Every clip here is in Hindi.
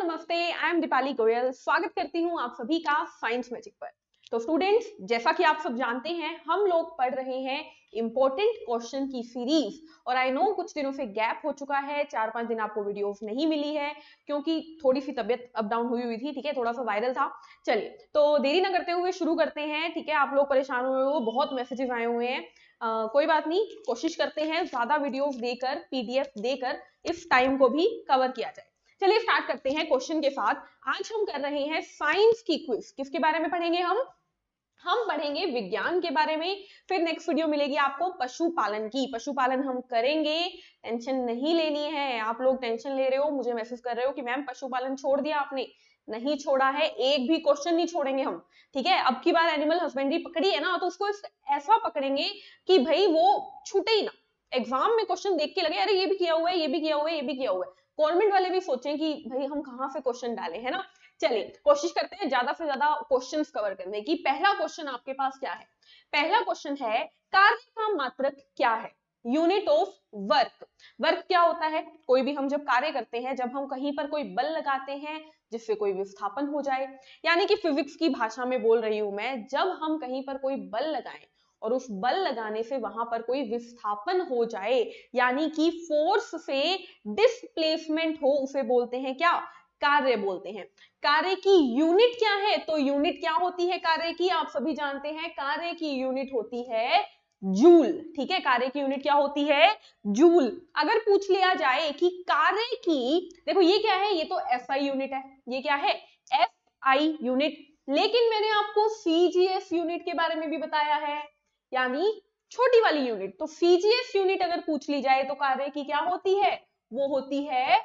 नमस्ते, आई एम दीपाली गोयल। स्वागत करती हूँ आप सभी का साइंस मैजिक पर। तो स्टूडेंट्स, जैसा कि आप सब जानते हैं, हम लोग पढ़ रहे हैं इंपॉर्टेंट क्वेश्चन की सीरीज। और आई नो कुछ दिनों से गैप हो चुका है, 4-5 दिन आपको वीडियोस नहीं मिली है क्योंकि थोड़ी सी तबियत अप डाउन हुई थी। ठीक है, थोड़ा सा वायरल था। चलिए, तो देरी ना करते हुए शुरू करते हैं। ठीक है, आप लोग परेशान हुए हो, बहुत मैसेजेस आए हुए हैं। कोई बात नहीं, कोशिश करते हैं ज्यादा वीडियोस देकर, पीडीएफ देकर इस टाइम को भी कवर किया जाए। चलिए स्टार्ट करते हैं क्वेश्चन के साथ। आज हम कर रहे हैं साइंस की क्विज। किसके बारे में पढ़ेंगे हम पढ़ेंगे विज्ञान के बारे में। फिर नेक्स्ट वीडियो मिलेगी आपको पशुपालन की। पशुपालन हम करेंगे, टेंशन नहीं लेनी है। आप लोग टेंशन ले रहे हो, मुझे मैसेज कर रहे हो कि मैम पशुपालन छोड़ दिया आपने। नहीं छोड़ा है, एक भी क्वेश्चन नहीं छोड़ेंगे हम। ठीक है, अब की बार एनिमल हस्बेंड्री पकड़ी है ना, तो उसको ऐसा पकड़ेंगे कि भाई वो छूटे ही ना। एग्जाम में क्वेश्चन देख के लगे अरे ये भी किया हुआ है, ये भी किया हुआ है, ये भी किया हुआ है। गवर्नमेंट वाले भी सोचें कि भाई हम कहाँ से क्वेश्चन डालें, है ना। चलिए कोशिश करते हैं ज्यादा से ज्यादा क्वेश्चंस कवर करने की। पहला क्वेश्चन आपके पास क्या है? पहला क्वेश्चन है कार्य का मात्रक क्या है? Unit of work. वर्क क्या होता है? कोई भी हम जब कार्य करते हैं, जब हम कहीं पर कोई बल लगाते हैं जिससे कोई विस्थापन हो जाए, यानी कि फिजिक्स की भाषा में बोल रही हूं मैं, जब हम कहीं पर कोई बल लगाएं और उस बल लगाने से वहां पर कोई विस्थापन हो जाए, यानी कि फोर्स से डिस्प्लेसमेंट हो, उसे बोलते हैं क्या? कार्य बोलते हैं। कार्य की यूनिट क्या है? तो यूनिट क्या होती है कार्य की? आप सभी जानते हैं, कार्य की यूनिट होती है जूल। ठीक है, कार्य की यूनिट क्या होती है? जूल। अगर पूछ लिया जाए कि कार्य की, देखो ये क्या है, ये तो एसआई यूनिट है। ये क्या है? SI unit. लेकिन मैंने आपको सीजीएस यूनिट के बारे में भी बताया है, यानी छोटी वाली यूनिट। तो सीजीएस यूनिट अगर पूछ ली जाए तो कार्य की क्या होती है? वो होती है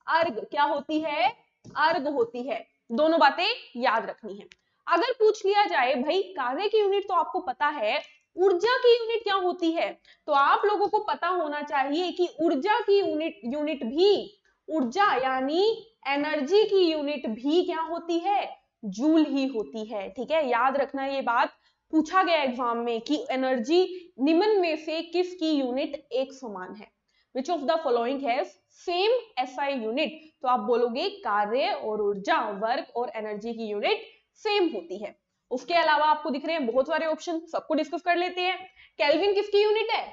अर्ग। क्या होती है? अर्ग होती है। दोनों बातें याद रखनी है। अगर पूछ लिया जाए भाई कार्य की यूनिट तो आपको पता है, ऊर्जा की यूनिट क्या होती है? तो आप लोगों को पता होना चाहिए कि ऊर्जा की यूनिट भी, ऊर्जा यानी एनर्जी की यूनिट भी क्या होती है? जूल ही होती है। ठीक है, याद रखना ये बात। पूछा गया एग्जाम में कि एनर्जी निम्न में से किसकी यूनिट एक समान है? Which of the following has same SI unit? तो आप बोलोगे कार्य और ऊर्जा, वर्क और एनर्जी की यूनिट सेम होती है। उसके अलावा आपको दिख रहे हैं बहुत सारे ऑप्शन, सबको डिस्कस कर लेते हैं। केल्विन किसकी यूनिट है?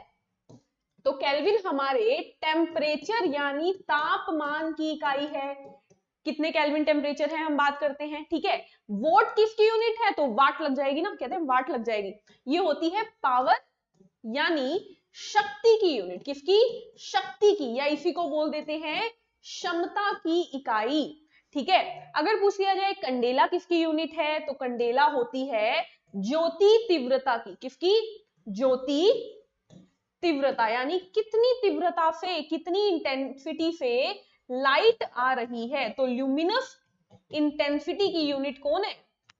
तो केल्विन हमारे टेम्परेचर यानी तापमान की इकाई है। कितने केल्विन टेम्परेचर है हम बात करते हैं। ठीक है, वोट किसकी यूनिट है? तो वाट लग जाएगी ना, कहते हैं वाट लग जाएगी। ये होती है पावर यानी शक्ति की यूनिट। किसकी? शक्ति की, या इसी को बोल देते हैं क्षमता की इकाई। ठीक है, अगर पूछ लिया जाए कंडेला किसकी यूनिट है, तो कंडेला होती है ज्योति तीव्रता की। किसकी? ज्योति तीव्रता, यानी कितनी तीव्रता से, कितनी इंटेंसिटी से लाइट आ रही है। तो ल्यूमिनस इंटेंसिटी की यूनिट कौन है?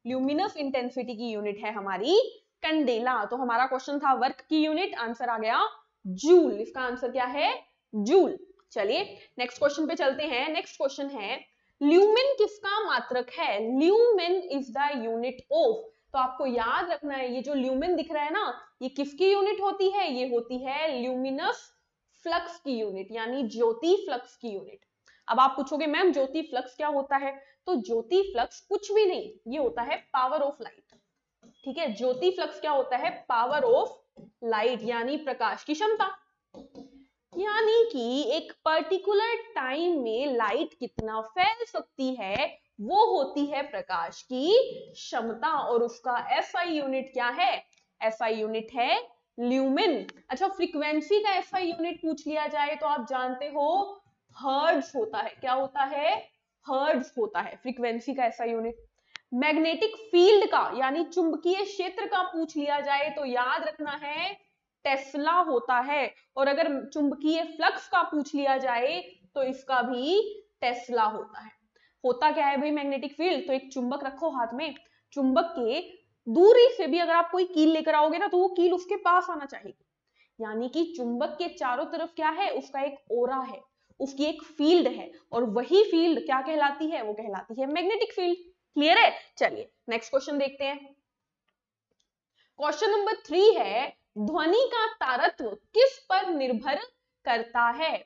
ल्यूमिनस इंटेंसिटी की यूनिट है हमारी कंडेला। तो हमारा क्वेश्चन था वर्क की यूनिट, आंसर आ गया जूल। इसका आंसर क्या है? जूल। चलिए नेक्स्ट क्वेश्चन पे चलते हैं। नेक्स्ट क्वेश्चन है ल्यूमेन किसका मात्रक है? Lumen is the unit of. तो आपको याद रखना है, ये जो ल्यूमेन दिख रहा है ना, ये किसकी यूनिट होती है? ये होती है ल्यूमिनस फ्लक्स की यूनिट, यानी ज्योति फ्लक्स की यूनिट। अब आप पूछोगे मैम ज्योति फ्लक्स क्या होता है? तो ज्योति फ्लक्स कुछ भी नहीं, ये होता है पावर ऑफ लाइट। ठीक है, ज्योति फ्लक्स क्या होता है? पावर ऑफ लाइट, यानी प्रकाश की क्षमता। यानी कि एक पर्टिकुलर टाइम में लाइट कितना फैल सकती है, वो होती है प्रकाश की क्षमता। और उसका एसआई यूनिट क्या है? एसआई यूनिट है ल्यूमेन। अच्छा, फ्रीक्वेंसी का एसआई यूनिट पूछ लिया जाए तो आप जानते हो हर्ट्ज होता है। क्या होता है? हर्ट्ज होता है फ्रीक्वेंसी का एसआई यूनिट। मैग्नेटिक फील्ड का यानी चुंबकीय क्षेत्र का पूछ लिया जाए तो याद रखना है टेस्ला होता है। और अगर चुंबकीय फ्लक्स का पूछ लिया जाए तो इसका भी टेस्ला होता है। होता क्या है भाई मैग्नेटिक फील्ड? तो एक चुंबक रखो हाथ में, चुंबक के दूरी से भी अगर आप कोई कील लेकर आओगे ना, तो वो कील उसके पास आना चाहिए। यानी कि चुंबक के चारों तरफ क्या है? उसका एक ओरा है, उसकी एक फील्ड है, और वही फील्ड क्या कहलाती है? वो कहलाती है मैग्नेटिक फील्ड। क्लियर है? चलिए नेक्स्ट क्वेश्चन देखते हैं। क्वेश्चन नंबर 3 है ध्वनि का तारत्व किस पर निर्भर करता है?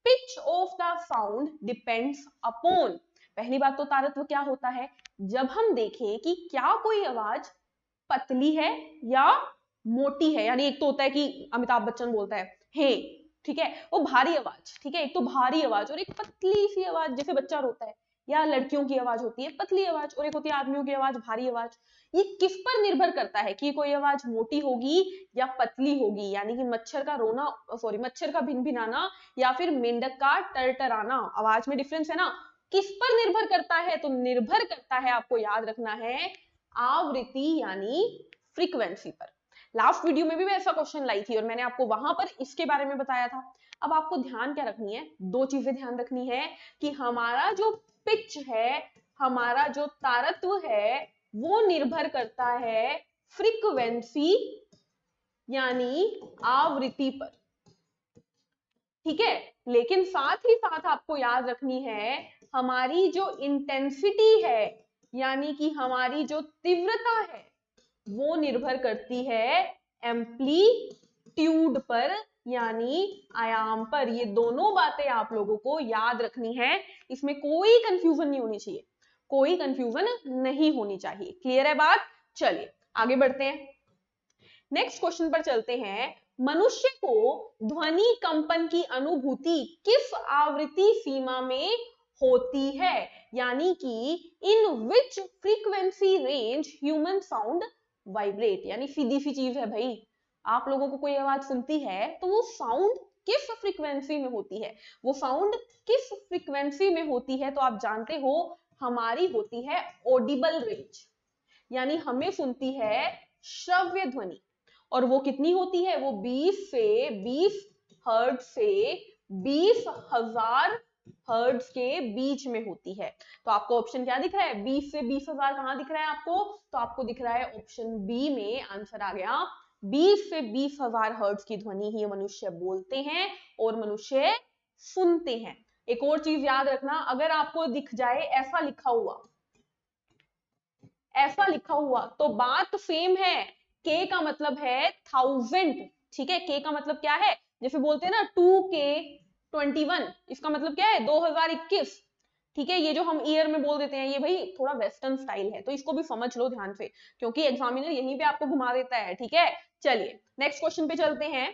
Pitch of the sound depends upon. पहली बात तो तारत्व क्या होता है, जब हम देखें कि क्या कोई आवाज पतली है या मोटी है, यानी एक तो होता है कि अमिताभ बच्चन बोलता है हे, ठीक है, वो भारी आवाज, ठीक है, एक तो भारी आवाज और एक पतली सी आवाज, जैसे बच्चा रोता है, या लड़कियों की आवाज होती है पतली आवाज और एक होती है आदमियों की आवाज भारी आवाज। ये किस पर निर्भर करता है कि कोई आवाज मोटी होगी या पतली होगी, यानी कि मच्छर का रोना, सॉरी, मच्छर का भिनभिनाना या फिर मेंढक का टरटराना, आवाज में डिफरेंस है ना, किस पर निर्भर करता है, तो निर्भर करता है, आपको याद रखना है, आवृत्ति यानी फ्रीक्वेंसी पर। लास्ट वीडियो में भी मैं ऐसा क्वेश्चन लाई थी और मैंने आपको वहां पर इसके बारे में बताया था। अब आपको ध्यान क्या रखनी है, दो चीजें ध्यान रखनी है कि हमारा जो पिच है, हमारा जो तारत्व है, वो निर्भर करता है फ्रीक्वेंसी यानी आवृत्ति पर, ठीक है। लेकिन साथ ही साथ आपको याद रखनी है हमारी जो इंटेंसिटी है, यानी कि हमारी जो तीव्रता है, वो निर्भर करती है एम्पलीट्यूड पर यानी आयाम पर। ये दोनों बातें आप लोगों को याद रखनी है, इसमें कोई कंफ्यूजन नहीं होनी चाहिए, कोई कंफ्यूजन नहीं होनी चाहिए। क्लियर है बात? चलिए आगे बढ़ते हैं, नेक्स्ट क्वेश्चन पर चलते हैं। मनुष्य को ध्वनि कंपन की अनुभूति किस आवृत्ति सीमा में होती है, यानी कि in which frequency range human sound vibrate, यानी सीधी सी चीज है भाई, आप लोगों को कोई आवाज सुनती है तो वो साउंड किस फ्रीक्वेंसी में होती है, वो साउंड किस फ्रीक्वेंसी में होती है, तो आप जानते हो हमारी होती है ऑडिबल रेंज, यानी हमें सुनती है श्रव्य ध्वनि, और वो कितनी होती है, वो 20 हर्ट्ज से 20,000 हर्ट्ज के बीच में होती है। तो आपको ऑप्शन क्या दिख रहा है, 20 से 20,000 कहां दिख रहा है आपको, तो आपको दिख रहा है ऑप्शन बी में आंसर आ गया, 20 से 20,000 हर्ट्ज की ध्वनि ही मनुष्य बोलते हैं और मनुष्य सुनते हैं। एक और चीज याद रखना, अगर आपको दिख जाए ऐसा लिखा हुआ, ऐसा लिखा हुआ, तो बात सेम है, के का मतलब है 1000, ठीक है, के का मतलब क्या है, जैसे बोलते हैं ना 2K21, इसका मतलब क्या है 2021, ठीक है, ये जो हम ईयर में बोल देते हैं, ये भाई थोड़ा वेस्टर्न स्टाइल है, तो इसको भी समझ लो ध्यान से, क्योंकि एग्जामिनर यहीं पे आपको घुमा देता है, ठीक है। चलिए नेक्स्ट क्वेश्चन पे चलते हैं।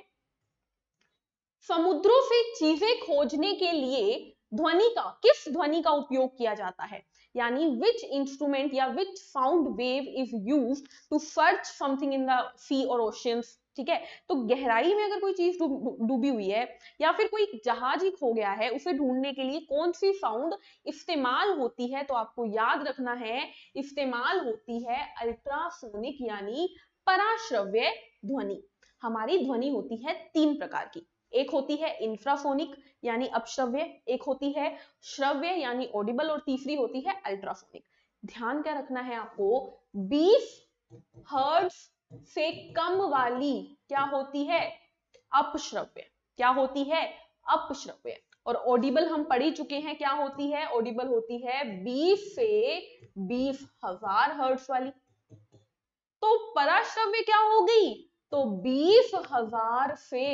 समुद्रों से चीजें खोजने के लिए किस ध्वनि का उपयोग किया जाता है, यानी विच इंस्ट्रूमेंट या which sound wave is used to search something in the sea और ओशियंस, ठीक है। तो गहराई में अगर कोई चीज डूबी हुई है या फिर कोई जहाज ही खो गया है, उसे ढूंढने के लिए कौन सी साउंड इस्तेमाल होती है, तो आपको याद रखना है इस्तेमाल होती है अल्ट्रासोनिक यानी पराश्रव्य ध्वनि। हमारी ध्वनि होती है 3 प्रकार की, एक होती है इंफ्रासोनिक यानी अपश्रव्य, एक होती है श्रव्य यानी ऑडिबल, और तीसरी होती है अल्ट्रासोनिक। ध्यान क्या रखना है आपको, 20 हर्ट्ज से कम वाली क्या होती है, अपश्रव्य, क्या होती है, अपश्रव्य। और ऑडिबल हम पढ़ ही चुके हैं, क्या होती है, ऑडिबल होती है 20 से 20,000 हर्ट्ज वाली। तो पराश्रव्य क्या होगी, तो 20,000 से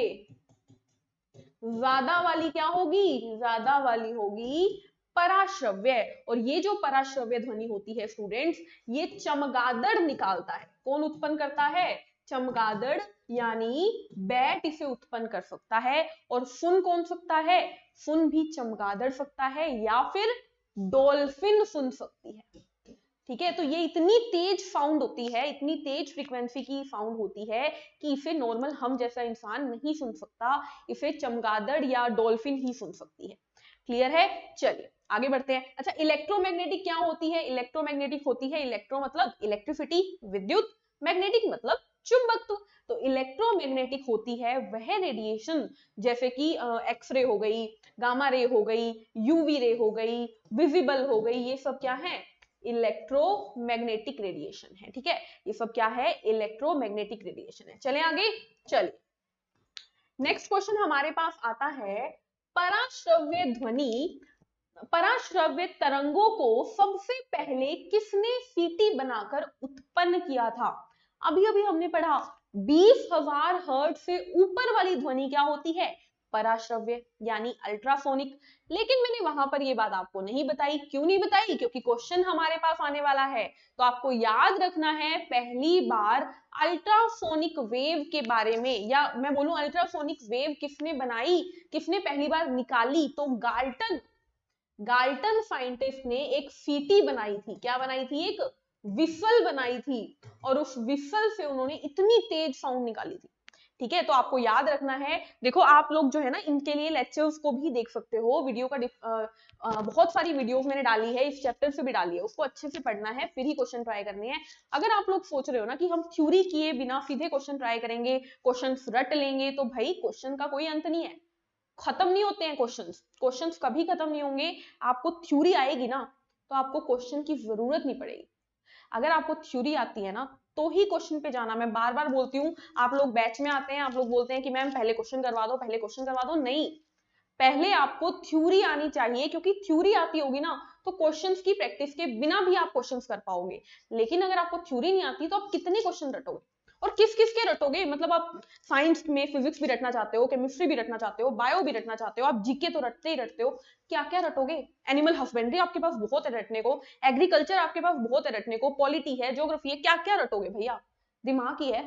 ज्यादा वाली क्या होगी, ज्यादा वाली होगी पराश्रव्य। और ये जो पराश्रव्य ध्वनि होती है स्टूडेंट्स, ये चमगादड़ निकालता है, कौन उत्पन्न करता है, चमगादड़, यानी बैट इसे उत्पन्न कर सकता है, और सुन कौन सकता है, सुन भी चमगादड़ सकता है या फिर डॉल्फिन सुन सकती है, ठीक है। तो ये इतनी तेज साउंड होती है, इतनी तेज फ्रीक्वेंसी की साउंड होती है कि इसे नॉर्मल हम जैसा इंसान नहीं सुन सकता, इसे चमगादड़ या डॉल्फिन ही सुन सकती है। क्लियर है? चलिए आगे बढ़ते हैं। अच्छा, इलेक्ट्रोमैग्नेटिक क्या होती है, इलेक्ट्रोमैग्नेटिक होती है, इलेक्ट्रो मतलब इलेक्ट्रिसिटी, विद्युत, मैग्नेटिक मतलब चुंबकत्व। तो इलेक्ट्रोमैग्नेटिक होती है वह रेडिएशन, जैसे कि एक्सरे हो गई, गामा रे हो गई, यूवी रे हो गई, विजिबल हो गई, ये सब क्या है, इलेक्ट्रोमैग्नेटिक रेडिएशन है, ठीक है। ये सब क्या है, इलेक्ट्रोमैग्नेटिक रेडिएशन है। चले आगे, चलिए नेक्स्ट क्वेश्चन हमारे पास आता है, पराश्रव्य ध्वनि, पराश्रव्य तरंगों को सबसे पहले किसने सीटी बनाकर उत्पन्न किया था। अभी अभी हमने पढ़ा 20,000 हर्ट्ज से ऊपर वाली ध्वनि क्या होती है, पराश्रव्य यानी अल्ट्रासोनिक। लेकिन मैंने वहां पर ये बात आपको नहीं बताई। क्यों नहीं बताई? क्योंकि क्वेश्चन हमारे पास आने वाला है। तो आपको याद रखना है, पहली बार अल्ट्रासोनिक वेव के बारे में, या मैं बोलूं अल्ट्रासोनिक वेव किसने बनाई, किसने पहली बार निकाली, तो गाल्टन। गाल्टन साइंटिस्ट ने एक सीटी बनाई थी। क्या बनाई थी? एक विसल बनाई थी, और उस विसल से उन्होंने इतनी तेज साउंड निकाली थी। ठीक है, तो आपको याद रखना है। देखो आप लोग जो है ना, इनके लिए लेक्चर्स को भी देख सकते हो। वीडियो का बहुत सारी वीडियोस मैंने डाली है, इस चैप्टर से भी डाली है, उसको अच्छे से पढ़ना है, फिर ही क्वेश्चन ट्राई करने हैं। अगर आप लोग सोच रहे हो ना कि हम थ्योरी किए बिना सीधे क्वेश्चन ट्राई करेंगे, क्वेश्चन रट लेंगे, तो भाई क्वेश्चन का कोई अंत नहीं है, खत्म नहीं होते हैं क्वेश्चंस। क्वेश्चंस कभी खत्म नहीं होंगे। आपको थ्योरी आएगी ना, तो आपको क्वेश्चन की जरूरत नहीं पड़ेगी। अगर आपको थ्योरी आती है ना, तो ही क्वेश्चन पे जाना। मैं बार बार बोलती हूँ, आप लोग बैच में आते हैं, आप लोग बोलते हैं कि मैम पहले क्वेश्चन करवा दो, पहले क्वेश्चन करवा दो। नहीं, पहले आपको थ्योरी आनी चाहिए, क्योंकि थ्योरी आती होगी ना, तो क्वेश्चंस की प्रैक्टिस के बिना भी आप क्वेश्चंस कर पाओगे। लेकिन अगर आपको थ्योरी नहीं आती, तो आप कितने क्वेश्चन रटोगे, और किस किस के रटोगे? मतलब आप साइंस में फिजिक्स भी रटना चाहते हो, केमिस्ट्री भी रटना चाहते हो, बायो भी रटना चाहते हो, आप जीके तो रटते ही रटते हो, क्या क्या रटोगे? एनिमल हस्बेंड्री आपके पास बहुत है रटने को, एग्रीकल्चर आपके पास बहुत है रटने को, पॉलिटी है, ज्योग्राफी है, क्या क्या रटोगे भैया? दिमाग ही है,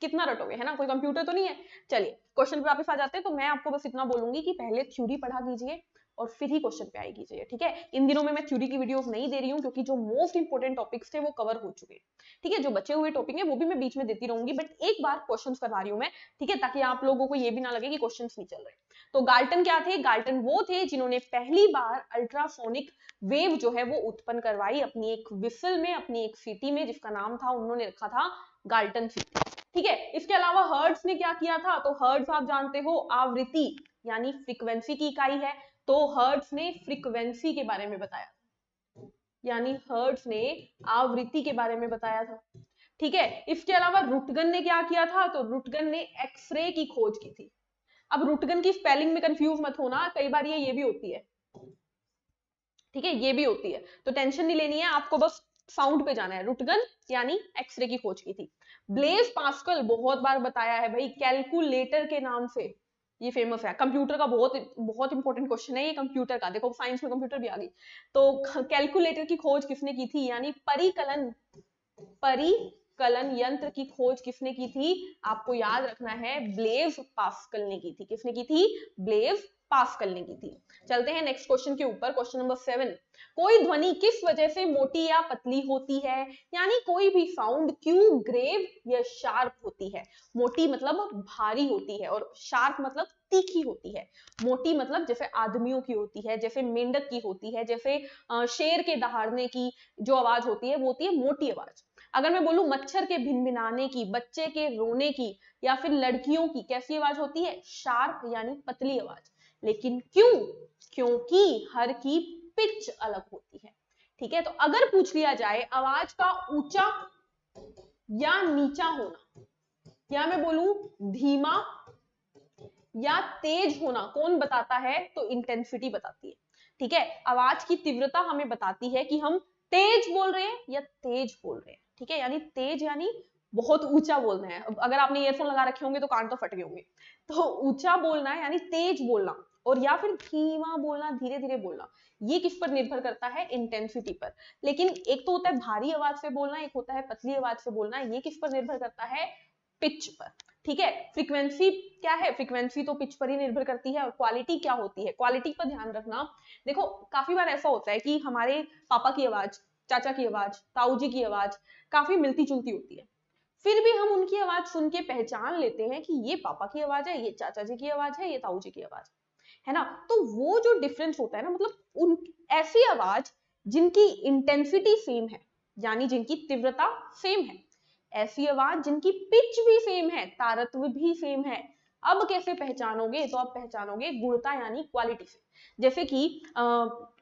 कितना रटोगे, है ना? कोई कंप्यूटर तो नहीं है। चलिए क्वेश्चन पे वापस आ जाते हैं। तो मैं आपको बस इतना बोलूंगी कि पहले थ्योरी पढ़ा कीजिए, और फिर ही क्वेश्चन पे आई कीजिए। ठीक है, इन दिनों में मैं थ्योरी की वीडियोस नहीं दे रही हूँ, क्योंकि जो मोस्ट इंपोर्टेंट टॉपिक्स थे वो कवर हो चुके हैं। ठीक है, जो बचे हुए टॉपिक है वो भी मैं बीच में देती रहूंगी, बट एक बार क्वेश्चन करवा रही हूँ मैं। ठीक है, ताकि आप लोगों को ये भी ना लगे कि क्वेश्चन नहीं चल रहे। तो गाल्टन क्या थे? गाल्टन वो थे जिन्होंने पहली बार अल्ट्रासोनिक वेव जो है वो उत्पन्न करवाई अपनी एक विसल में, अपनी एक सिटी में, जिसका नाम था, उन्होंने रखा था गाल्टन सिटी। ठीक है, इसके अलावा हर्ट्ज ने क्या किया था? तो हर्ट्ज आप जानते हो आवृत्ति यानी फ्रीक्वेंसी की इकाई है। तो हर्ट्ज ने फ्रीक्वेंसी के बारे में बताया, यानी हर्ट्ज ने आवृत्ति के बारे में बताया था। ठीक है, इसके अलावा रुटगन ने क्या किया था? तो रुटगन ने एक्सरे की खोज की थी। अब रुटगन की स्पेलिंग में कंफ्यूज मत होना, कई बार ये भी होती है। ठीक है, ये भी होती है, तो टेंशन नहीं लेनी है, आपको बस साउंड पे जाना है। रुटगन यानी एक्सरे की खोज की थी। ब्लेज पास्कल बहुत बार बताया है भाई, कैलकुलेटर के नाम से ये फेमस है। कंप्यूटर का बहुत बहुत इंपॉर्टेंट क्वेश्चन है ये, कंप्यूटर का। देखो साइंस में कंप्यूटर भी आ गई। तो कैलकुलेटर की खोज किसने की थी? यानी परिकलन, परिकलन यंत्र की खोज किसने की थी? आपको याद रखना है, ब्लेज पास्कल ने की थी। किसने की थी? ब्लेज पास्कल ने की थी। चलते हैं नेक्स्ट क्वेश्चन के ऊपर, क्वेश्चन नंबर 7। कोई ध्वनि किस वजह से मोटी या पतली होती है? यानी कोई भी साउंड क्यों ग्रेव या शार्प होती है? मोटी मतलब भारी होती है, और शार्प मतलब तीखी होती है। मोटी मतलब जैसे आदमियों की होती है, जैसे मेंढक की होती है, जैसे शेर के दहाड़ने की जो आवाज होती है वो होती है मोटी आवाज। अगर मैं बोलूं मच्छर के भिनभिनाने की, बच्चे के रोने की, या फिर लड़कियों की कैसी आवाज होती है? शार्प यानी पतली आवाज। लेकिन क्यों? क्योंकि हर की पिच अलग होती है। ठीक है, तो अगर पूछ लिया जाए आवाज का ऊंचा या नीचा होना, या मैं बोलूं धीमा या तेज होना, कौन बताता है? तो इंटेंसिटी बताती है। ठीक है, आवाज की तीव्रता हमें बताती है कि हम तेज बोल रहे हैं या तेज बोल रहे हैं। ठीक है, यानी तेज यानी बहुत ऊंचा बोलना है। अगर आपने ईयरफोन लगा रखे होंगे तो कान तो फट गए होंगे। तो ऊंचा बोलना है यानी तेज बोलना, और या फिर धीमा बोलना, धीरे धीरे बोलना, ये किस पर निर्भर करता है? इंटेंसिटी पर। लेकिन एक तो होता है भारी आवाज से बोलना, एक होता है पतली आवाज से बोलना, ये किस पर निर्भर करता है? पिच पर। ठीक है, फ्रीक्वेंसी क्या है? फ्रीक्वेंसी तो पिच पर ही निर्भर करती है। और क्वालिटी क्या होती है? क्वालिटी पर ध्यान रखना। देखो काफी बार ऐसा होता है कि हमारे पापा की आवाज, चाचा की आवाज, ताऊ जी की आवाज काफी मिलती जुलती होती है, फिर भी हम उनकी आवाज सुन के पहचान लेते हैं कि ये पापा की आवाज है, ये चाचा जी की आवाज है, ये ताऊ जी की आवाज है ना। तो वो जो डिफरेंस होता है ना, मतलब उन ऐसी आवाज जिनकी इंटेंसिटी सेम है, यानी जिनकी तीव्रता सेम है, ऐसी आवाज जिनकी पिच भी सेम है, तारत्व भी सेम है। अब कैसे पहचानोगे? तो आप पहचानोगे गुणता यानी क्वालिटी से। जैसे कि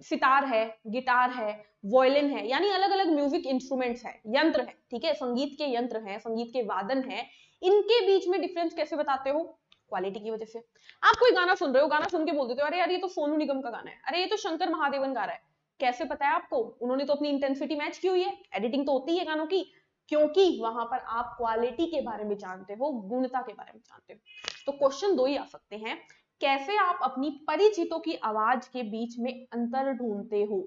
सितार है, गिटार है, वॉयलिन है, यानी अलग अलग म्यूजिक इंस्ट्रूमेंट्स है, यंत्र है। ठीक है, संगीत के यंत्र हैं, संगीत के वादन है, इनके बीच में डिफरेंस कैसे बताते हो? क्वालिटी की वजह से। आप कोई गाना सुन रहे हो, गाना सुन के बोल देते हो अरे यार ये तो सोनू निगम का गाना है, अरे ये तो शंकर महादेवन गा रहा है। कैसे पता है आपको? उन्होंने तो अपनी इंटेंसिटी मैच की हुई है, एडिटिंग तो होती है गानों की। क्योंकि वहां पर आप क्वालिटी के बारे में जानते हो, गुणता के बारे में जानते हो। तो क्वेश्चन दो ही आ सकते हैं, कैसे आप अपनी परिचितों की आवाज के बीच में अंतर ढूंढते हो?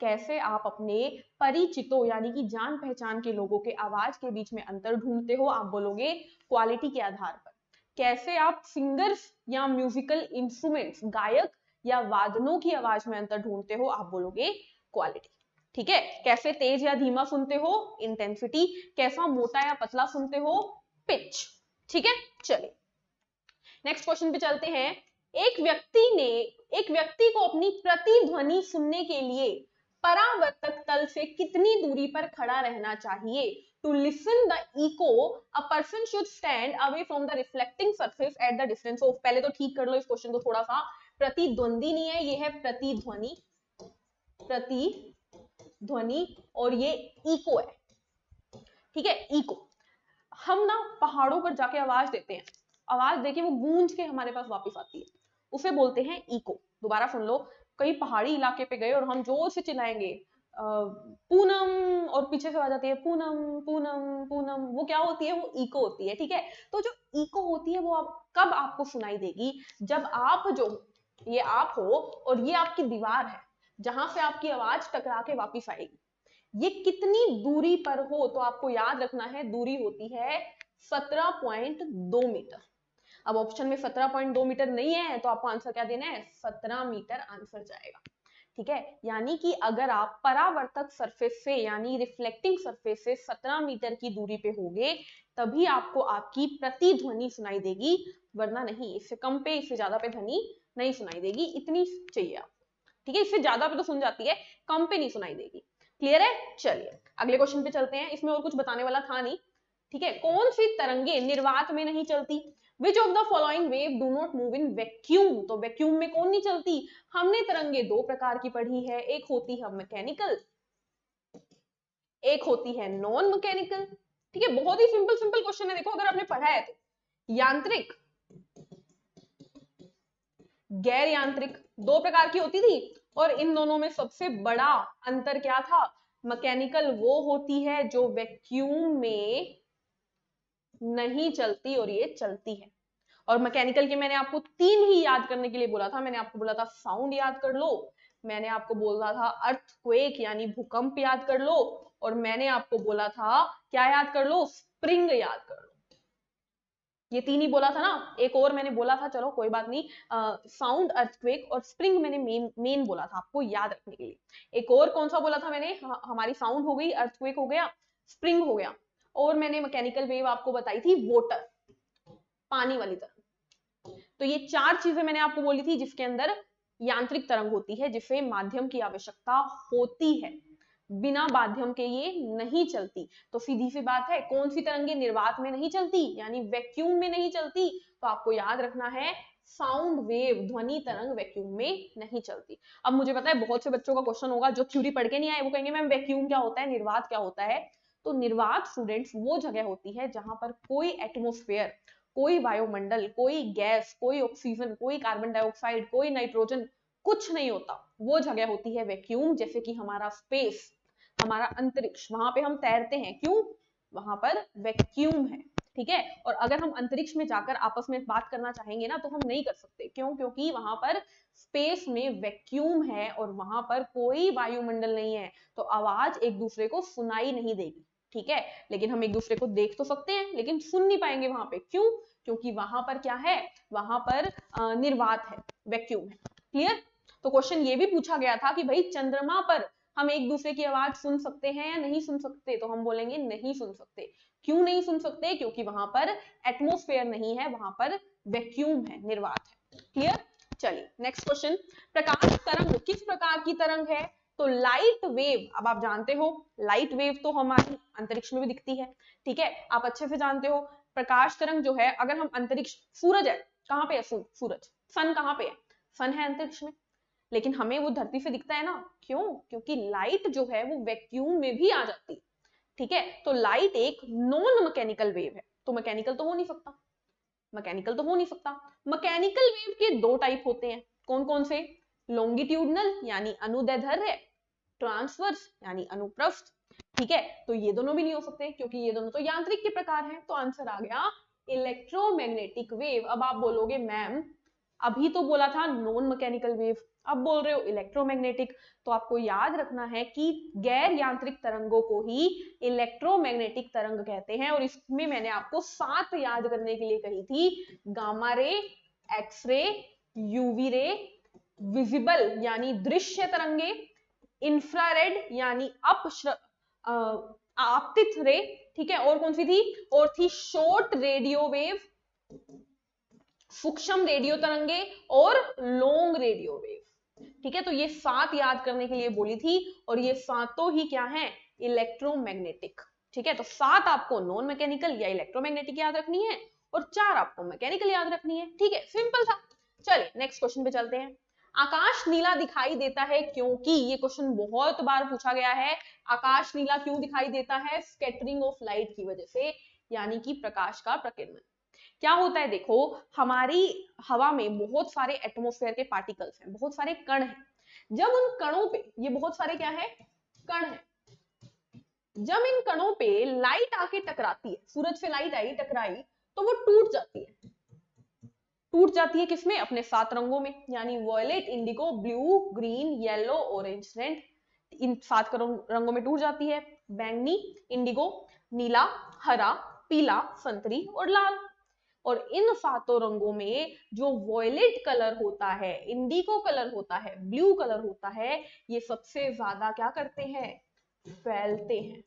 कैसे आप अपने परिचितों यानी कि जान पहचान के लोगों के आवाज के बीच में अंतर ढूंढते हो? आप बोलोगे क्वालिटी के आधार पर। कैसे आप सिंगर्स या म्यूजिकल इंस्ट्रूमेंट्स, गायक या वादनों की आवाज में अंतर ढूंढते हो? आप बोलोगे क्वालिटी। ठीक है, कैसे तेज या धीमा सुनते हो? इंटेंसिटी। कैसा मोटा या पतला सुनते हो? पिच। ठीक है, चलिए नेक्स्ट क्वेश्चन पे चलते हैं। एक व्यक्ति को अपनी प्रतिध्वनि सुनने के लिए परावर्तक तल से कितनी दूरी पर खड़ा रहना चाहिए? To listen the echo a person should stand away from the reflecting surface at the distance of, पहले तो ठीक कर लो इस क्वेश्चन को थोड़ा सा, प्रतिद्वंदी नहीं है, ये है प्रतिध्वनि, प्रतिध्वनि, और ये इको है। ठीक है, इको। हम ना पहाड़ों पर जाके आवाज देते हैं, आवाज देके वो गूंज के हमारे पास वापस आती है, उसे बोलते हैं इको। दोबारा सुन लो, कहीं पहाड़ी इलाके पे गए और हम जोर से चिल्लाएंगे पूनम, और पीछे से आवाज आती है पूनम पूनम पूनम, वो क्या होती है? वो इको होती है। ठीक है, तो जो इको होती है वो कब आपको सुनाई देगी? जब आप जो, ये आप हो और ये आपकी दीवार है जहां से आपकी आवाज टकरा के वापिस आएगी, ये कितनी दूरी पर हो? तो आपको याद रखना है दूरी होती है 17.2 मीटर। अब ऑप्शन में 17.2 मीटर नहीं है तो आपको आंसर क्या देना है? 17 मीटर आंसर जाएगा। ठीक है, यानी कि अगर आप परावर्तक सरफेस से यानी रिफ्लेक्टिंग सरफेस से 17 मीटर की दूरी पे होगे तभी आपको आपकी प्रतिध्वनि सुनाई देगी, वरना नहीं। इससे कम पे, इससे ज्यादा पे ध्वनि नहीं सुनाई देगी, इतनी चाहिए आपको। ठीक है, इससे ज्यादा पे तो सुन जाती है, कम पे नहीं सुनाई देगी। क्लियर है? चलिए अगले क्वेश्चन पे चलते हैं, इसमें और कुछ बताने वाला था नहीं। ठीक है, कौन सी तरंगे निर्वात में नहीं चलती? Which of the following wave do not move in vacuum? तो वैक्यूम में कौन नहीं चलती? हमने तरंगे दो प्रकार की पढ़ी है, एक होती है मैकेनिकल, एक होती है नॉन मैकेनिकल। ठीक है, बहुत ही सिंपल सिंपल क्वेश्चन है, देखो अगर आपने पढ़ा है तो। यांत्रिक, गैर यांत्रिक, दो प्रकार की होती थी, और इन दोनों में सबसे बड़ा अंतर क्या था? मैकेनिकल वो होती है जो वैक्यूम में नहीं चलती और ये चलती है। और मैकेनिकल के मैंने आपको तीन ही याद करने के लिए बोला था। मैंने आपको बोला था साउंड याद कर लो, मैंने आपको बोला था अर्थक्वेक यानी भूकंप याद कर लो, और मैंने आपको बोला था क्या याद कर लो? स्प्रिंग याद कर लो। ये तीन ही बोला था ना, एक और मैंने बोला था, चलो कोई बात नहीं, साउंड, अर्थक्वेक और स्प्रिंग मैंने मेन बोला था आपको याद रखने के लिए। एक और कौन सा बोला था मैंने? हमारी साउंड हो गई, अर्थक्वेक हो गया, स्प्रिंग हो गया, और मैंने मैकेनिकल वेव आपको बताई थी वाटर, पानी वाली तरंग। तो ये चार चीजें मैंने आपको बोली थी जिसके अंदर यांत्रिक तरंग होती है, जिसे माध्यम की आवश्यकता होती है, बिना माध्यम के ये नहीं चलती। तो सीधी सी बात है, कौन सी तरंगे निर्वात में नहीं चलती यानी वैक्यूम में नहीं चलती? तो आपको याद रखना है साउंड वेव, ध्वनि तरंग वैक्यूम में नहीं चलती। अब मुझे पता है बहुत से बच्चों का क्वेश्चन होगा जो थ्योरी पढ़ के नहीं आए, वो कहेंगे मैम वैक्यूम क्या होता है, निर्वात क्या होता है? तो निर्वात स्टूडेंट्स वो जगह होती है जहां पर कोई एटमॉस्फेयर, कोई वायुमंडल, कोई गैस, कोई ऑक्सीजन, कोई कार्बन डाइऑक्साइड, कोई नाइट्रोजन, कुछ नहीं होता, वो जगह होती है वैक्यूम। जैसे कि हमारा स्पेस, हमारा अंतरिक्ष, वहां पे हम तैरते हैं, क्यों? वहां पर वैक्यूम है। ठीक है, और अगर हम अंतरिक्ष में जाकर आपस में बात करना चाहेंगे ना तो हम नहीं कर सकते, क्यों? क्योंकि वहां पर स्पेस में वैक्यूम है और वहां पर कोई वायुमंडल नहीं है, तो आवाज एक दूसरे को सुनाई नहीं देगी। ठीक है, लेकिन हम एक दूसरे को देख तो सकते हैं लेकिन सुन नहीं पाएंगे वहां पे, क्यों? क्योंकि वहां पर क्या है? वहां पर निर्वात है, वैक्यूम है। क्लियर? तो क्वेश्चन ये भी पूछा गया था कि भाई चंद्रमा पर हम एक दूसरे की आवाज सुन सकते हैं या नहीं सुन सकते? तो हम बोलेंगे नहीं सुन सकते। क्यों नहीं सुन सकते? क्योंकि वहां पर एटमॉस्फेयर नहीं है, वहां पर वैक्यूम है, निर्वात है। क्लियर? चलिए नेक्स्ट क्वेश्चन, प्रकाश तरंग किस प्रकार की तरंग है? तो लाइट वेव, अब आप जानते हो लाइट वेव तो हमारी अंतरिक्ष में भी दिखती है। ठीक है, आप अच्छे से जानते हो प्रकाश तरंग जो है, अगर हम अंतरिक्ष, सूरज है कहां पे है? सूरज, सन कहां पे है? सन है अंतरिक्ष में, लेकिन हमें वो धरती से दिखता है ना, क्यों? क्योंकि लाइट जो है वो वैक्यूम में भी आ जाती है। ठीक है, तो लाइट एक नॉन मैकेनिकल वेव है, तो मैकेनिकल तो हो नहीं सकता, मैकेनिकल तो हो नहीं सकता। मैकेनिकल वेव के दो टाइप होते हैं, कौन कौन से? लॉन्गिट्यूडनल यानी अनुदैर्ध्य, ट्रांसवर्स यानी अनुप्रस्थ। ठीक है, तो ये दोनों भी नहीं हो सकते क्योंकि ये दोनों तो यांत्रिक के प्रकार हैं, तो आंसर आ गया इलेक्ट्रोमैग्नेटिक वेव। अब आप बोलोगे मैम अभी तो बोला था नॉन मैकेनिकल वेव, अब बोल रहे हो इलेक्ट्रोमैग्नेटिक। तो आपको याद रखना है कि गैर यांत्रिक तरंगों को ही इलेक्ट्रोमैग्नेटिक तरंग कहते हैं। और इसमें मैंने आपको 7 याद करने के लिए कही थी, gamma ray, x-ray, UV ray, visible यानी दृश्य तरंगे, इंफ्रारेड यानी आपतित रे, ठीक है, और कौन सी थी, और थी शॉर्ट रेडियो वेव, सूक्ष्म रेडियो तरंगे, और लॉन्ग रेडियो वेव। ठीक है, तो ये 7 याद करने के लिए बोली थी, और ये सातों ही क्या हैं, इलेक्ट्रोमैग्नेटिक। ठीक है, तो 7 आपको नॉन मैकेनिकल या इलेक्ट्रोमैग्नेटिक याद रखनी है, और 4 आपको मैकेनिकल याद रखनी है। ठीक है, सिंपल था। चलिए नेक्स्ट क्वेश्चन पे चलते हैं। आकाश नीला दिखाई देता है क्योंकि, ये क्वेश्चन बहुत बार पूछा गया है। आकाश नीला क्यों दिखाई देता है? स्कैटरिंग ऑफ लाइट की वजह से, यानी कि प्रकाश का प्रकीर्णन। क्या होता है, देखो हमारी हवा में बहुत सारे एटमॉस्फेयर के पार्टिकल्स हैं, बहुत सारे कण हैं। जब उन कणों पे, ये बहुत सारे क्या है, कण हैं, जब इन कणों पे लाइट आके टकराती है, सूरज से लाइट आई टकराई, तो वो टूट जाती है। टूट जाती है किसमें? अपने 7 रंगों में, यानी violet, indigo, blue, green, yellow, orange, red. इन 7 रंगों में टूट जाती है। बैंगनी, इंडिगो, नीला, हरा, पीला, संतरी और लाल। और इन 7 रंगों में जो वॉयलेट कलर होता है, इंडिगो कलर होता है, ब्लू कलर होता है, ये सबसे ज्यादा क्या करते हैं, फैलते हैं।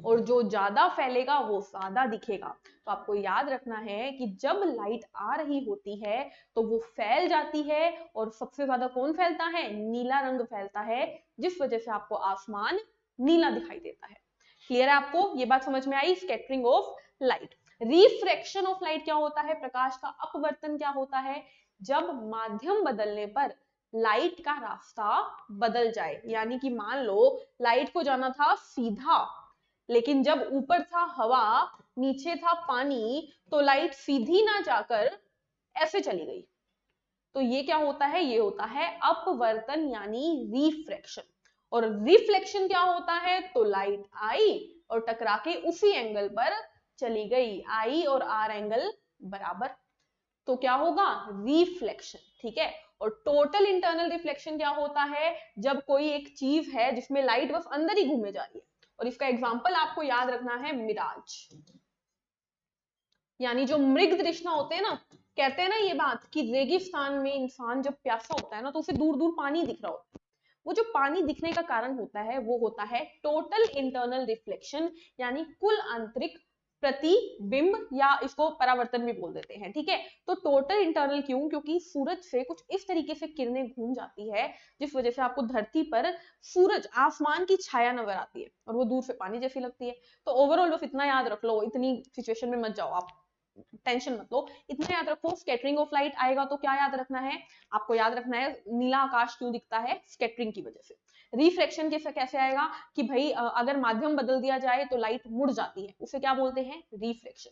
और जो ज्यादा फैलेगा वो ज्यादा दिखेगा। तो आपको याद रखना है कि जब लाइट आ रही होती है तो वो फैल जाती है, और सबसे ज्यादा कौन फैलता है? नीला रंग फैलता है, जिस वजह से आपको आसमान नीला दिखाई देता है। क्लियर है आपको? ये बात समझ में आई? Scattering of light. Refraction of light क्या होता है? प्रकाश का अपवर्तन क्या होता है? जब माध्यम बदलने पर लाइट का रास्ता बदल जाए, यानी कि मान लो लाइट को जाना था सीधा, लेकिन जब ऊपर था हवा, नीचे था पानी, तो लाइट सीधी ना जाकर ऐसे चली गई। तो ये क्या होता है? ये होता है अपवर्तन यानी रिफ्रैक्शन। और रिफ्लेक्शन क्या होता है? तो लाइट आई और टकरा के उसी एंगल पर चली गई, आई और आर एंगल बराबर, तो क्या होगा? रिफ्लेक्शन। ठीक है, और टोटल इंटरनल रिफ्लेक्शन क्या होता है? जब कोई एक चीज है जिसमें लाइट बस अंदर ही घूमे जा रही है, और इसका एग्जाम्पल आपको याद रखना है मिराज, यानी जो मृग तृष्णा होते हैं ना, कहते हैं ना ये बात कि रेगिस्तान में इंसान जब प्यासा होता है ना, तो उसे दूर दूर पानी दिख रहा होता है। वो जो पानी दिखने का कारण होता है वो होता है टोटल इंटरनल रिफ्लेक्शन, यानी कुल आंतरिक प्रतिबिंब, या इसको परावर्तन भी बोल देते हैं। ठीक है, तो टोटल इंटरनल क्यों? क्योंकि सूरज से कुछ इस तरीके से किरणें घूम जाती है, जिस वजह से आपको धरती पर सूरज, आसमान की छाया नजर आती है, और वो दूर से पानी जैसी लगती है। तो ओवरऑल बस इतना याद रख लो, इतनी सिचुएशन में मत जाओ आप, टेंशन मत लो, इतना याद रखो। स्कैटरिंग ऑफ लाइट आएगा तो क्या याद रखना है? आपको याद रखना है नीला आकाश क्यों दिखता है? स्कैटरिंग की वजह से। रिफ्लेक्शन कैसे आएगा? कि भाई अगर माध्यम बदल दिया जाए तो लाइट मुड़ जाती है, उसे क्या बोलते हैं? रिफ्लेक्शन।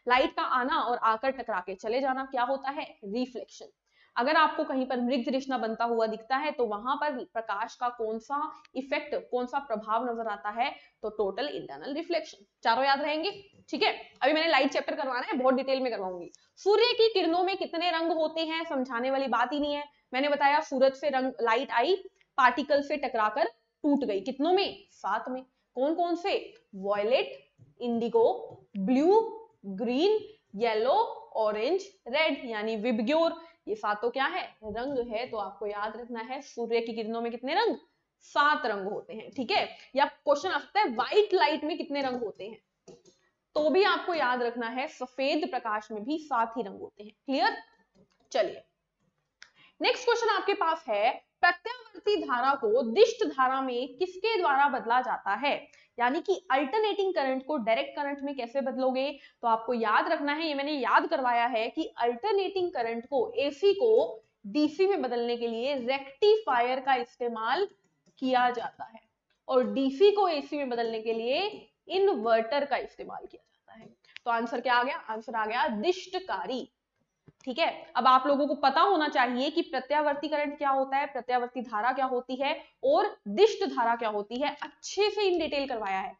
लाइट का आना और आकर टकरा के चले जाना क्या होता है? रिफ्लेक्शन। अगर आपको कहीं पर मृग तृष्णा बनता हुआ दिखता है तो वहां पर प्रकाश का कौन सा इफेक्ट, कौन सा प्रभाव नजर आता है? तो टोटल इंटरनल रिफ्लेक्शन। चारों याद रहेंगे? ठीक है, अभी मैंने लाइट चैप्टर करवाना है, बहुत डिटेल में करवाऊंगी। सूर्य की किरणों में कितने रंग होते हैं? समझाने वाली बात ही नहीं है। मैंने बताया सूरज से रंग, लाइट आई, पार्टिकल से टकराकर टूट गई, कितनों में? 7 में। कौन कौन से? Violet, indigo, blue, green, yellow, orange, red, यानी विबग्योर। ये 7 क्या है? रंग है। तो आपको याद रखना है सूर्य की किरणों में कितने रंग? 7 रंग होते हैं। ठीक है, या क्वेश्चन आ सकता है व्हाइट लाइट में कितने रंग होते हैं, तो भी आपको याद रखना है सफेद प्रकाश में भी 7 ही रंग होते हैं। क्लियर? चलिए नेक्स्ट क्वेश्चन आपके पास है, प्रत्यावर्ती धारा को दिष्ट धारा में किसके द्वारा बदला जाता है? यानी कि अल्टरनेटिंग करंट को डायरेक्ट करंट में कैसे बदलोगे? तो आपको याद रखना है, ये मैंने याद करवाया है कि अल्टरनेटिंग करंट को, एसी को डीसी में बदलने के लिए रेक्टिफायर का इस्तेमाल किया जाता है, और डीसी को एसी में बदलने के लिए इन्वर्टर का इस्तेमाल किया जाता है। तो आंसर क्या आ गया? आंसर आ गया दिष्टकारी। ठीक है, अब आप लोगों को पता होना चाहिए कि प्रत्यावर्ती करंट क्या होता है, प्रत्यावर्ती धारा क्या होती है, और दिष्ट धारा क्या होती है। अच्छे से इन डिटेल करवाया है,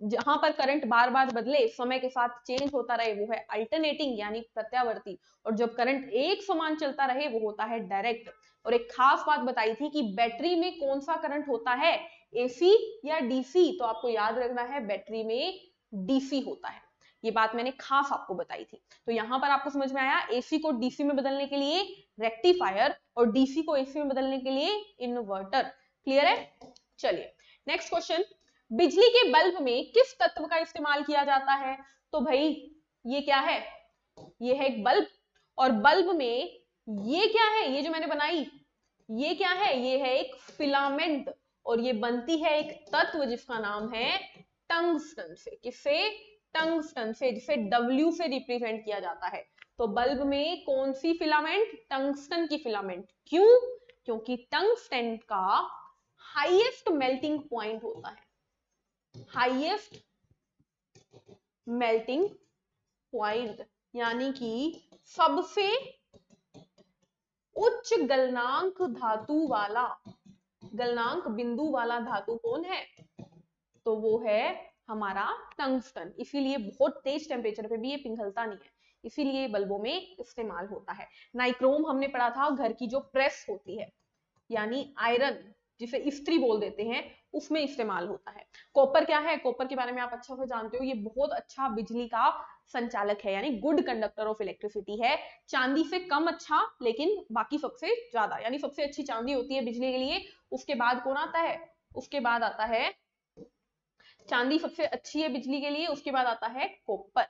जहां पर करंट बार बार बदले, समय के साथ चेंज होता रहे, वो है अल्टरनेटिंग यानी प्रत्यावर्ती, और जब करंट एक समान चलता रहे वो होता है डायरेक्ट। और एक खास बात बताई थी कि बैटरी में कौन सा करंट होता है, एसी या डीसी, तो आपको याद रखना है बैटरी में डीसी होता है। ये बात मैंने खास आपको बताई थी। तो यहां पर आपको समझ में आया, एसी को डीसी में बदलने के लिए रेक्टिफायर और डीसी को एसी में बदलने के लिए इन्वर्टर। क्लियर है? चलिए नेक्स्ट क्वेश्चन, बिजली के बल्ब में किस तत्व का इस्तेमाल किया जाता है? तो भाई ये क्या है, ये है एक बल्ब, और बल्ब में ये क्या है, ये जो मैंने बनाई ये क्या है, ये है एक फिलामेंट, और ये बनती है एक तत्व जिसका नाम है टंगस्टन से। किससे? टंगस्टन से, जिसे W से रिप्रेजेंट किया जाता है। तो बल्ब में कौन सी फिलामेंट? टंगस्टन की फिलामेंट। क्यों? क्योंकि टंगस्टन का हाईएस्ट मेल्टिंग पॉइंट होता है, हाईएस्ट मेल्टिंग पॉइंट, यानी कि सबसे उच्च गलनांक धातु वाला, गलनांक बिंदु वाला धातु कौन है? तो वो है हमारा टंगस्टन। इसीलिए बहुत तेज टेम्परेचर पे भी ये पिघलता नहीं है, इसीलिए बल्बों में इस्तेमाल होता है। नाइक्रोम हमने पढ़ा था, घर की जो प्रेस होती है यानी आयरन, जिसे इस्त्री बोल देते हैं, उसमें इस्तेमाल होता है। कॉपर क्या है? कॉपर के बारे में आप अच्छा से जानते हो, ये बहुत अच्छा बिजली का संचालक है, यानी गुड कंडक्टर ऑफ इलेक्ट्रिसिटी है। चांदी से कम अच्छा, लेकिन बाकी सबसे ज्यादा, यानी सबसे अच्छी चांदी होती है बिजली के लिए। उसके बाद कौन आता है? उसके बाद आता है चांदी, सबसे अच्छी है बिजली के लिए, उसके बाद आता है कॉपर।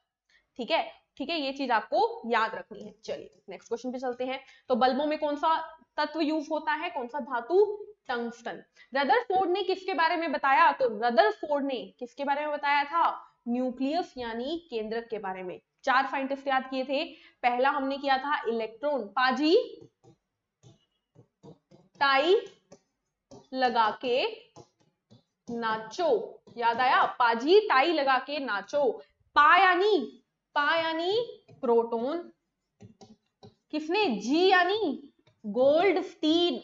ठीक है, ठीक है, ये चीज आपको याद रखनी है। चलिए नेक्स्ट क्वेश्चन पे चलते हैं। तो बल्बों में कौन सा तत्व यूज होता है, कौन सा धातु? टंगस्टन। रदरफोर्ड ने किसके बारे में बताया? तो रदरफोर्ड ने किसके बारे में बताया था? न्यूक्लियस यानी केंद्रक के बारे में। 4 साइंटिस्ट याद किए थे। पहला हमने किया था इलेक्ट्रॉन, पाजी टाई लगा के नाचो, याद आया? पाजी टाई लगा के नाचो। पा यानी प्रोटॉन, किसने? जी यानी गोल्डस्टीन,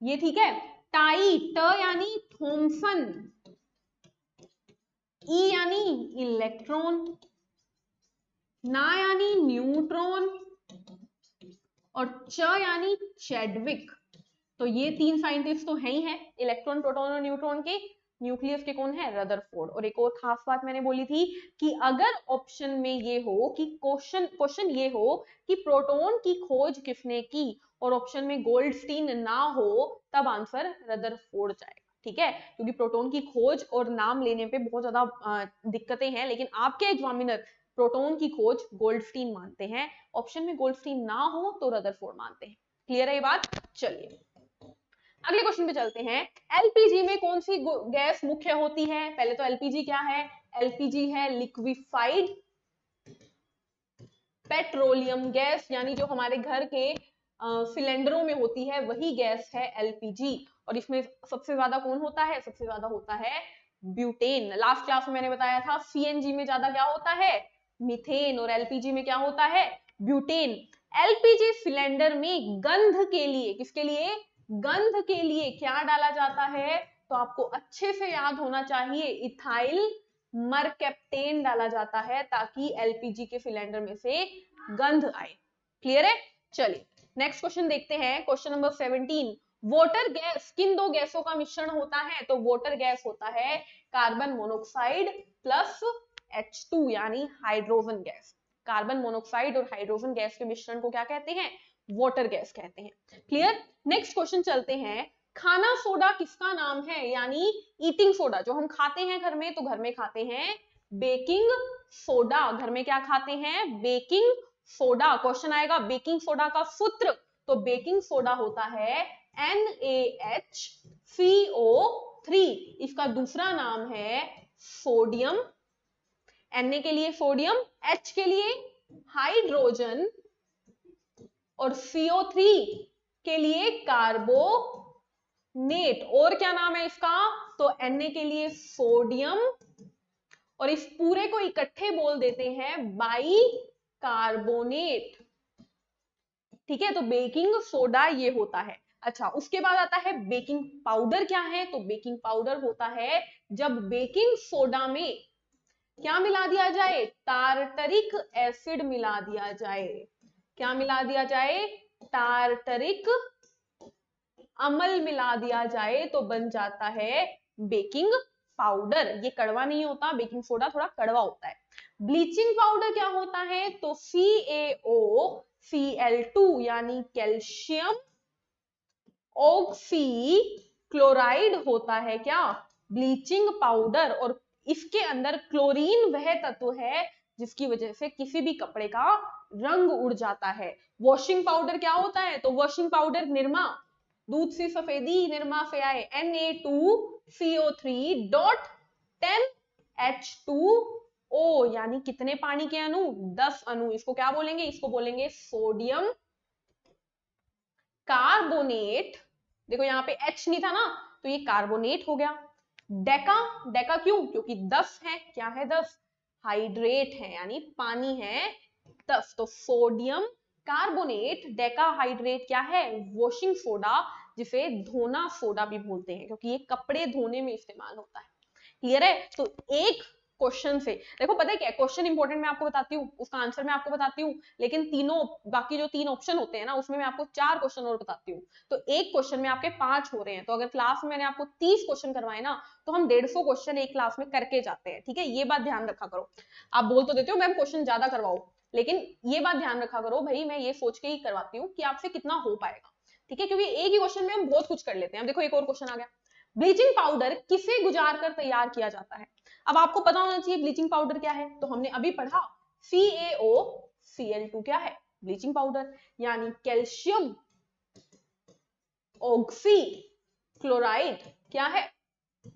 ये ठीक है। टाई, ट यानी थॉमसन, ई यानी इलेक्ट्रॉन, ना यानी न्यूट्रॉन, और च यानी चैडविक। तो ये 3 साइंटिस्ट तो है ही है, इलेक्ट्रॉन, प्रोटॉन और न्यूट्रॉन के। न्यूक्लियस के कौन है? रदरफोर्ड। और एक और खास बात मैंने बोली थी कि अगर ऑप्शन में ये हो कि क्वेश्चन ये हो कि प्रोटॉन की खोज किसने की, और ऑप्शन में गोल्डस्टीन ना हो, तब आंसर रदरफोर्ड जाएगा। ठीक है, क्योंकि प्रोटॉन की खोज और नाम लेने पे बहुत ज्यादा दिक्कतें हैं, लेकिन आपके एग्जामिनर प्रोटॉन की खोज गोल्डस्टीन मानते हैं। ऑप्शन में गोल्डस्टीन ना हो तो रदरफोर्ड मानते हैं। क्लियर है ये बात? चलिए अगले क्वेश्चन पे चलते हैं। एलपीजी में कौन सी गैस मुख्य होती है? पहले तो एलपीजी क्या है? एलपीजी है लिक्विफाइड पेट्रोलियम गैस, यानी जो हमारे घर के सिलेंडरों में होती है वही गैस है एलपीजी। और इसमें सबसे ज्यादा कौन होता है? सबसे ज्यादा होता है ब्यूटेन। लास्ट क्लास में मैंने बताया था सीएनजी में ज्यादा क्या होता है? मीथेन। और एलपीजी में क्या होता है? ब्यूटेन। एलपीजी सिलेंडर में गंध के लिए, किसके लिए? गंध के लिए क्या डाला जाता है? तो आपको अच्छे से याद होना चाहिए, इथाइल मरकैप्टेन डाला जाता है, ताकि एलपीजी के सिलेंडर में से गंध आए। क्लियर है? चलिए नेक्स्ट क्वेश्चन देखते हैं, क्वेश्चन नंबर 17। वाटर गैस किन 2 गैसों का मिश्रण होता है? तो वाटर गैस होता है कार्बन मोनोऑक्साइड प्लस H2 यानी हाइड्रोजन गैस। कार्बन मोनोऑक्साइड और हाइड्रोजन गैस के मिश्रण को क्या कहते हैं? वाटर गैस कहते हैं। क्लियर? नेक्स्ट क्वेश्चन चलते हैं। खाना सोडा किसका नाम है? यानी ईटिंग सोडा, जो हम खाते हैं घर में, तो घर में खाते हैं बेकिंग सोडा। घर में क्या खाते हैं? Baking soda. क्वेश्चन आएगा बेकिंग सोडा का सूत्र, तो बेकिंग सोडा होता है NaHCO3। इसका दूसरा नाम है सोडियम, Na के लिए सोडियम, H के लिए हाइड्रोजन, और CO3 के लिए कार्बोनेट। और क्या नाम है इसका? तो Na के लिए सोडियम, और इस पूरे को इकट्ठे बोल देते हैं बाई कार्बोनेट। ठीक है, तो बेकिंग सोडा ये होता है। अच्छा, उसके बाद आता है बेकिंग पाउडर। क्या है? तो बेकिंग पाउडर होता है जब बेकिंग सोडा में क्या मिला दिया जाए? टार्टरिक एसिड मिला दिया जाए। क्या मिला दिया जाए? टार्टरिक अम्ल मिला दिया जाए तो बन जाता है बेकिंग पाउडर। ये कड़वा नहीं होता, बेकिंग सोडा थोड़ा कड़वा होता है। ब्लीचिंग पाउडर क्या होता है? तो CaOCl2 यानी कैल्शियम ऑक्सी क्लोराइड होता है क्या? Bleaching powder. और इसके अंदर क्लोरीन वह तत्व है जिसकी वजह से किसी भी कपड़े का रंग उड़ जाता है। वॉशिंग पाउडर क्या होता है? तो वॉशिंग पाउडर निरमा, दूध सी सफेदी निरमा से आए, Na2CO3 डॉट 10H2O यानी कितने पानी के अणु? 10 अणु। इसको क्या बोलेंगे? इसको बोलेंगे सोडियम कार्बोनेट। देखो यहाँ पे H नहीं था ना, तो ये कार्बोनेट हो गया। डेका, डेका क्यों? क्योंकि 10 है। क्या है? 10 हाइड्रेट है यानी पानी है 10। तो सोडियम कार्बोनेट डेका हाइड्रेट क्या है? वॉशिंग सोडा, जिसे धोना सोडा भी बोलते हैं, क्योंकि ये कपड़े धोने में इस्तेमाल होता है। क्लियर है? तो एक क्वेश्चन से देखो, पता है क्या क्वेश्चन इंपॉर्टेंट मैं आपको बताती हूँ, उसका आंसर मैं आपको बताती हूँ, लेकिन तीनों बाकी जो 3 ऑप्शन होते हैं ना, उसमें मैं आपको 4 क्वेश्चन और बताती हूँ। तो एक क्वेश्चन में आपके 5 हो रहे हैं। तो अगर क्लास में मैंने आपको 30 क्वेश्चन करवाए ना, तो हम 150 क्वेश्चन एक क्लास में करके जाते हैं। ठीक है, ये बात ध्यान रखा करो। आप बोल तो देते हो मैम क्वेश्चन ज्यादा करवाओ, लेकिन ये बात ध्यान रखा करो भाई, मैं ये सोच के ही करवाती हूँ कि आपसे कितना हो पाएगा। ठीक है, क्योंकि एक ही क्वेश्चन में हम बहुत कुछ कर लेते हैं। देखो एक और क्वेश्चन आ गया, ब्लीचिंग पाउडर किसे गुजार कर तैयार किया जाता है? अब आपको पता होना चाहिए ब्लीचिंग पाउडर क्या है। तो हमने अभी पढ़ा CaOCl2 क्या है? ब्लीचिंग पाउडर, यानी कैल्शियम ऑक्सी क्लोराइड क्या है?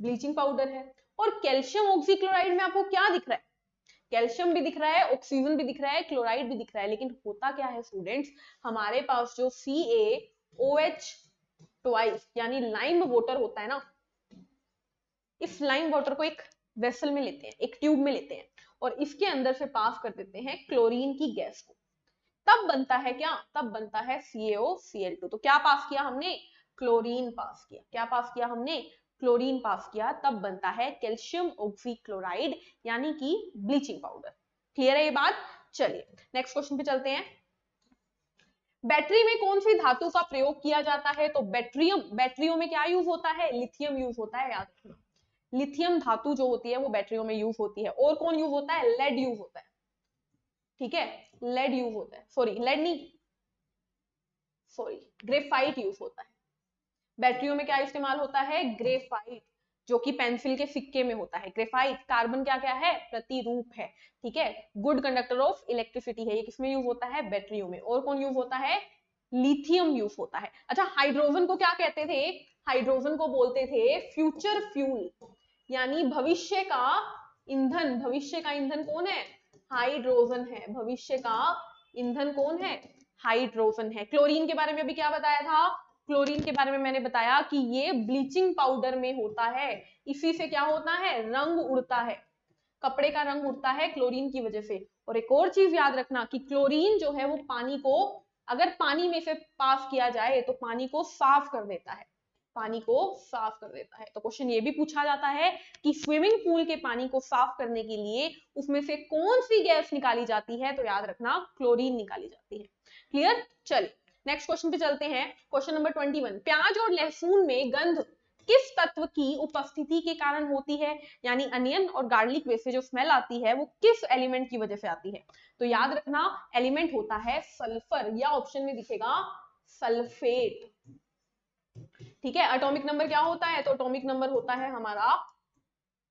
ब्लीचिंग पाउडर है। और कैल्शियम ऑक्सी क्लोराइड में आपको क्या दिख रहा है? कैल्शियम भी दिख रहा है, ऑक्सीजन भी दिख रहा है, क्लोराइड भी दिख रहा है, लेकिन होता क्या है स्टूडेंट्स, हमारे पास जो CaOH ट्वाइस यानी लाइम वाटर होता है ना, इस लाइम वाटर को एक वेसल में लेते हैं, एक ट्यूब में लेते हैं, और इसके अंदर से पास कर देते हैं क्लोरीन की गैस को। तब बनता है क्या? तब बनता है CaOCl2। तो क्या पास किया हमने? क्लोरीन पास किया। क्या पास किया हमने? क्लोरीन पास किया। तब बनता है कैल्शियम ऑक्सी क्लोराइड यानी कि ब्लीचिंग पाउडर। क्लियर है ये बात? चलिए नेक्स्ट क्वेश्चन पे चलते हैं। बैटरी में कौन सी धातु का प्रयोग किया जाता है? तो बैटरियम, बैटरियों में क्या यूज होता है? लिथियम यूज होता है, याद रखना। लिथियम धातु जो होती है वो बैटरियों में यूज होती है। और कौन यूज होता है? लेड यूज होता है। ठीक है, लेड यूज होता है, सॉरी लेड नहीं, सॉरी ग्रेफाइट यूज होता है। बैटरियों में क्या इस्तेमाल होता है? ग्रेफाइट, जो कि पेंसिल के सिक्के में होता है। ग्रेफाइट कार्बन क्या क्या है? प्रतिरूप है। ठीक है, गुड कंडक्टर ऑफ इलेक्ट्रिसिटी है। ये किसमें यूज होता है? बैटरियों में। और कौन यूज होता है? लिथियम यूज होता है। अच्छा, हाइड्रोजन को क्या कहते थे? हाइड्रोजन को बोलते थे फ्यूचर फ्यूल, यानी भविष्य का ईंधन। भविष्य का ईंधन कौन है? हाइड्रोजन है। भविष्य का ईंधन कौन है? हाइड्रोजन है। क्लोरीन के बारे में अभी क्या बताया था? क्लोरीन के बारे में मैंने बताया कि ये ब्लीचिंग पाउडर में होता है। इसी से क्या होता है? रंग उड़ता है, कपड़े का रंग उड़ता है क्लोरीन की वजह से। और एक और चीज याद रखना कि क्लोरीन जो है वो पानी को, अगर पानी में से पास किया जाए तो पानी को साफ कर देता है, पानी को साफ कर देता है। तो क्वेश्चन ये भी पूछा जाता है कि स्विमिंग पूल के पानी को साफ करने के लिए उसमें से कौन सी गैस निकाली जाती है? तो याद रखना क्लोरीन निकाली जाती है। क्लियर? चलिए नेक्स्ट क्वेश्चन पे चलते हैं। क्वेश्चन नंबर 21, प्याज और लहसुन में गंध किस तत्व की उपस्थिति के कारण होती है? यानी अनियन और गार्लिक में से जो स्मेल आती है वो किस एलिमेंट की वजह से आती है? तो याद रखना एलिमेंट होता है सल्फर, या ऑप्शन में दिखेगा सल्फेट। ठीक है, एटॉमिक नंबर क्या होता है? तो एटॉमिक नंबर होता है हमारा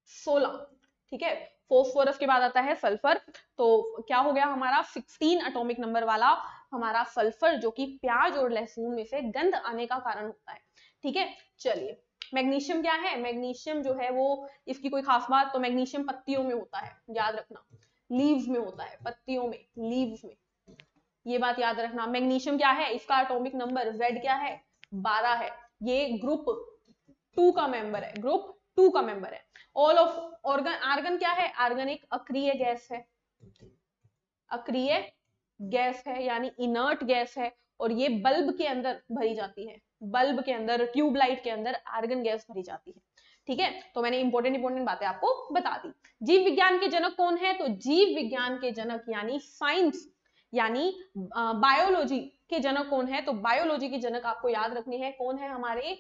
16। ठीक है, फोस्फोरस के बाद आता है सल्फर। तो क्या हो गया हमारा 16 एटॉमिक नंबर वाला हमारा सल्फर, जो कि प्याज और लहसुन में से गंध आने का कारण होता है। ठीक है, चलिए मैग्नीशियम क्या है? मैग्नीशियम जो है वो, इसकी कोई खास बात, तो मैग्नीशियम पत्तियों में होता है, याद रखना लीव्स में होता है, पत्तियों में, लीव्स में, ये बात याद रखना। मैग्नीशियम क्या है? इसका एटॉमिक नंबर Z क्या है? 12 है। ये ग्रुप 2 का मेंबर है, ग्रुप 2 का मेंबर है। ऑल ऑफ ऑर्गन, आर्गन क्या है? आर्गन एक अक्रिय गैस है, अक्रिय गैस है यानी इनर्ट गैस है। और ये बल्ब के अंदर भरी जाती है, बल्ब के अंदर, ट्यूबलाइट के अंदर आर्गन गैस भरी जाती है। ठीक है, तो मैंने इंपॉर्टेंट बातें आपको बता दी। जीव विज्ञान के जनक कौन है? तो जीव विज्ञान के जनक यानी साइंस यानी बायोलॉजी के जनक कौन है? तो बायोलॉजी के जनक आपको याद रखने हैं, कौन है हमारे?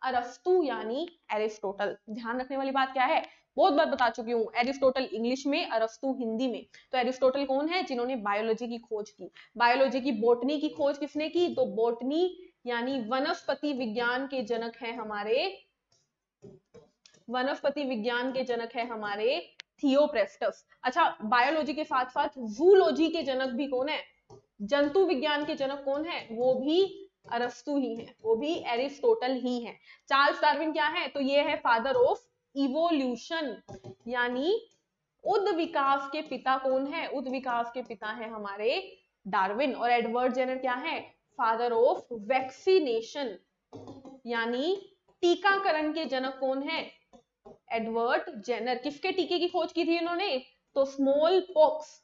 अरस्तु यानी एरिस्टोटल। ध्यान रखने वाली बात क्या है? बहुत बार बता चुकी हूँ, एरिस्टोटल इंग्लिश में, अरस्तु हिंदी में। तो एरिस्टोटल कौन है? जिन्होंने बायोलॉजी की खोज की। बायोलॉजी की बॉटनी की खोज किसने की? तो बॉटनी यानी वनस्पति विज्ञान के जनक है हमारे, वनस्पति विज्ञान के जनक है हमारे थियोप्रेस्टस। अच्छा, बायोलॉजी के साथ साथ जूलॉजी के जनक भी कौन है? जंतु विज्ञान के जनक कौन है? वो भी अरस्तु ही है, वो भी एरिस्टोटल ही है। चार्ल्स डार्विन क्या है? तो ये है फादर ऑफ इवोल्यूशन, यानी उद विकास के पिता कौन है? उद विकास के पिता है हमारे डार्विन। और एडवर्ड जेनर क्या है? फादर ऑफ वैक्सीनेशन, यानी टीकाकरण के जनक कौन है? Edward Jenner. किसके टीके की खोज की थी इन्होंने? तो स्मॉल पॉक्स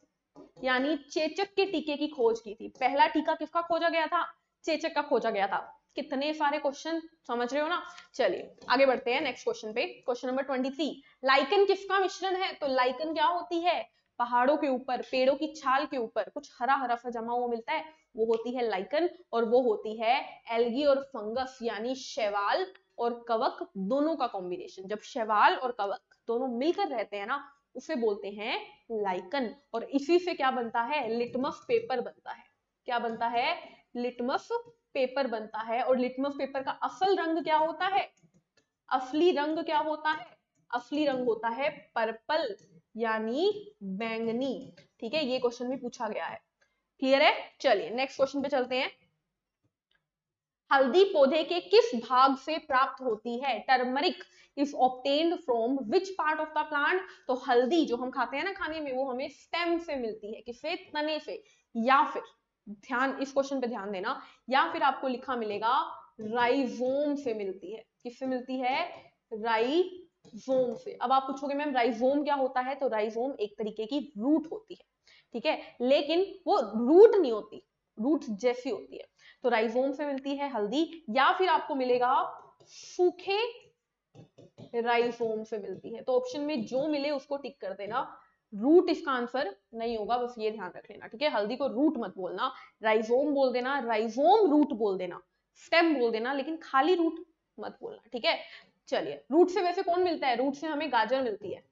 यानी चेचक के टीके की खोज की थी। पहला टीका किसका खोजा गया था? चेचक का खोजा गया था। कितने सारे क्वेश्चन, समझ रहे हो ना? चलिए आगे बढ़ते हैं नेक्स्ट क्वेश्चन पे। क्वेश्चन नंबर 23, लाइकन किसका मिश्रण है? तो लाइकन क्या होती है? पहाड़ों के ऊपर, पेड़ों की छाल के ऊपर कुछ हरा हरा सा जमा हुआ मिलता है, वो होती है लाइकन। और वो होती है एल्गी और फंगस यानी शैवाल और कवक दोनों का कॉम्बिनेशन। जब शैवाल और कवक दोनों मिलकर रहते हैं ना, उसे बोलते हैं लाइकन। और इसी से क्या बनता है? लिटमस पेपर बनता है। क्या बनता है? लिटमस पेपर बनता है। और लिटमस पेपर का असल रंग क्या होता है? असली रंग क्या होता है? असली रंग होता है पर्पल यानी बैंगनी। ठीक है, ये क्वेश्चन भी पूछा गया है। क्लियर है? चलिए नेक्स्ट क्वेश्चन पे चलते हैं। हल्दी पौधे के किस भाग से प्राप्त होती है? Turmeric is obtained from which part of the plant? तो हल्दी जो हम खाते हैं ना खाने में, वो हमें स्टेम से मिलती है। किससे? तने से। या फिर ध्यान, इस क्वेश्चन पे ध्यान देना, या फिर आपको लिखा मिलेगा राइजोम से मिलती है। किससे मिलती है? राइजोम से। अब आप पूछोगे मैम राइजोम क्या होता है? तो राइजोम एक तरीके की रूट होती है, ठीक है, लेकिन वो रूट नहीं होती, रूट जैसी होती है। तो राइजोम से मिलती है हल्दी, या फिर आपको मिलेगा सूखे राइजोम से मिलती है। तो ऑप्शन में जो मिले उसको टिक कर देना। रूट इसका आंसर नहीं होगा, बस ये ध्यान रख लेना। ठीक है, हल्दी को रूट मत बोलना, राइजोम बोल देना, राइजोम रूट बोल देना, स्टेम बोल देना, लेकिन खाली रूट मत बोलना। ठीक है, चलिए रूट से वैसे कौन मिलता है? रूट से हमें गाजर मिलती है।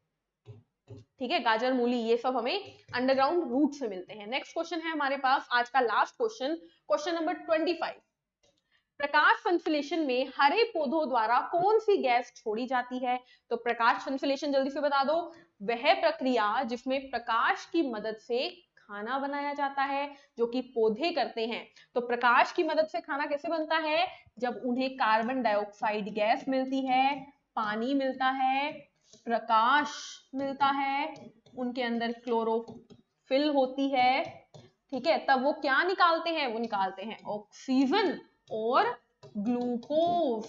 ठीक है, गाजर, मूली, ये सब हमें अंडरग्राउंड रूट से मिलते हैं। नेक्स्ट क्वेश्चन है हमारे पास आज का लास्ट क्वेश्चन, क्वेश्चन नंबर 25। प्रकाश संश्लेषण में हरे पौधों द्वारा कौन सी गैस छोड़ी जाती है? तो प्रकाश संश्लेषण जल्दी से बता दो। वह प्रक्रिया जिसमें प्रकाश की मदद से खाना बनाया जाता है, जो कि पौधे करते हैं। तो प्रकाश की मदद से खाना कैसे बनता है? जब उन्हें कार्बन डाइऑक्साइड गैस मिलती है, पानी मिलता है, प्रकाश मिलता है, उनके अंदर क्लोरोफिल होती है। ठीक है, तब वो क्या निकालते हैं? वो निकालते हैं ऑक्सीजन और ग्लूकोज।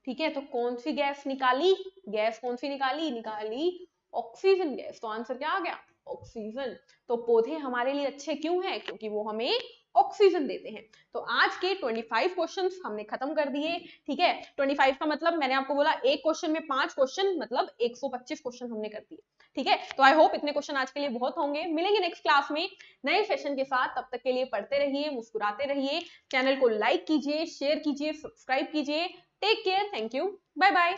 ठीक है, तो कौन सी गैस निकाली? गैस कौन सी निकाली? निकाली ऑक्सीजन गैस। तो आंसर क्या आ गया? ऑक्सीजन। तो पौधे हमारे लिए अच्छे क्यों हैं? क्योंकि वो हमें ऑक्सीजन देते हैं। तो आज के 25 क्वेश्चंस हमने खत्म कर दिए। ठीक है, 25 का मतलब मैंने आपको बोला एक क्वेश्चन में 5 क्वेश्चन, मतलब 125 क्वेश्चन हमने कर दिए। ठीक है, तो आई होप इतने क्वेश्चन आज के लिए बहुत होंगे। मिलेंगे नेक्स्ट क्लास में नए सेशन के साथ। तब तक के लिए पढ़ते रहिए, मुस्कुराते रहिए, चैनल को लाइक कीजिए, शेयर कीजिए, सब्सक्राइब कीजिए। Take care, thank you, bye bye.